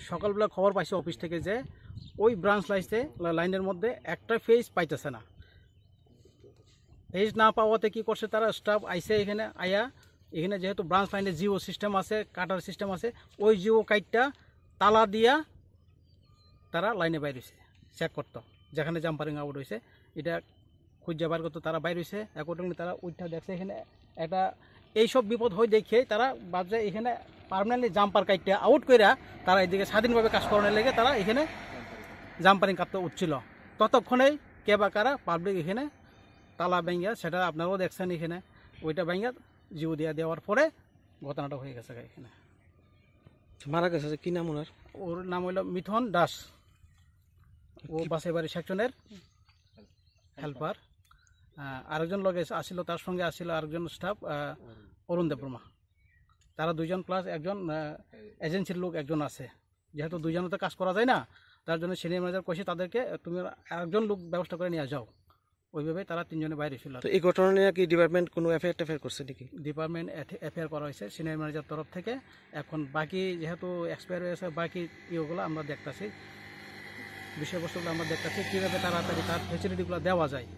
সকালবেলা খবর পাইছে অফিস থেকে যে ওই ব্রাঞ্চ লাইনের মধ্যে একটা ফেজ পাইতেছে না। ফেজ না পাওয়াতে কি করছে তারা, স্টাফ আইসে এখানে এখানে যেহেতু ব্রাঞ্চ লাইনে জিও সিস্টেম আছে, কাটার সিস্টেম আছে, ওই জিও কাইটটা তালা দিয়া তারা লাইনে বাইর হয়েছে চেক করতো, যেখানে জাম্পারিং আউট হয়েছে এটা খুঁজে বার করতো। তারা বাইর হয়েছে, অ্যাকর্ডিংলি তারা উঠটা দেখছে এখানে একটা এইসব বিপদ হয়ে দেখে তারা ভাবছে এখানে পার্মানেন্টলি জাম্পার কাইটটা আউট করে তারা এদিকে স্বাধীনভাবে কাজ করানোর লেগে তারা এখানে জাম্পারিং কাটতে উঠছিল। ততক্ষণেই কে বা কারা পাবলিক এখানে তালা ভেঙ্গা, সেটা আপনারাও দেখছেন এখানে, ওইটা ভেঙ্গা জিও দিয়া দেওয়ার পরে ঘটনাটা হয়ে গেছে। এখানে মারা গেছে, কি নাম ওনার? ওর নাম হইল মিথুন দাস, ও বাসাইবাড়ি সেকশনের হেল্পার। আরেকজন লোক আসছিল, তার সঙ্গে আসছিল আরেকজন স্টাফ অরুণ দেববর্মা। তারা দুইজন প্লাস একজন এজেন্সির লোক একজন আছে। যেহেতু দুইজনে তো কাজ করা যায় না, তার জন্য সিনিয়র ম্যানেজার কইছে তাদেরকে তুমি আরেকজন লোক ব্যবস্থা করে নিয়ে যাও। ওইভাবে তারা তিনজনে বাইরে ছিল। তো এই ঘটনা নিয়ে কি ডিপার্টমেন্ট কোনো এফআইআর করছে নাকি? ডিপার্টমেন্ট এফআইআর করা হয়েছে সিনিয়র ম্যানেজার তরফ থেকে। এখন বাকি যেহেতু এক্সপায়ার হয়েছে, বাকি ইয়েগুলো আমরা দেখতেছি, বিষয়বস্তুগুলো আমরা দেখতেছি, কীভাবে তাড়াতাড়ি তার ফেসিলিটিগুলো দেওয়া যায়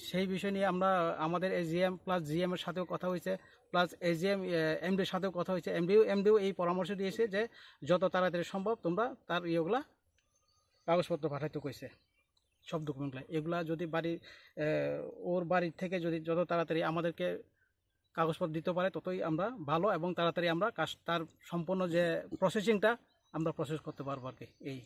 সেই বিষয় নিয়ে আমরা আমাদের এজিএম প্লাস জিএমের সাথেও কথা হয়েছে, প্লাস এজিএম এমডির সাথেও কথা হয়েছে। এমডিও এই পরামর্শ দিয়েছে যে যত তাড়াতাড়ি সম্ভব তোমরা তার ইয়েগুলা কাগজপত্র পাঠাইতে কইছে, সব ডকুমেন্টগুলো। এগুলা যদি ওর বাড়ির থেকে যদি যত তাড়াতাড়ি আমাদেরকে কাগজপত্র দিতে পারে ততই আমরা ভালো, এবং তাড়াতাড়ি আমরা তার সম্পূর্ণ যে প্রসেসিংটা আমরা প্রসেস করতে পারবো আর কি। এই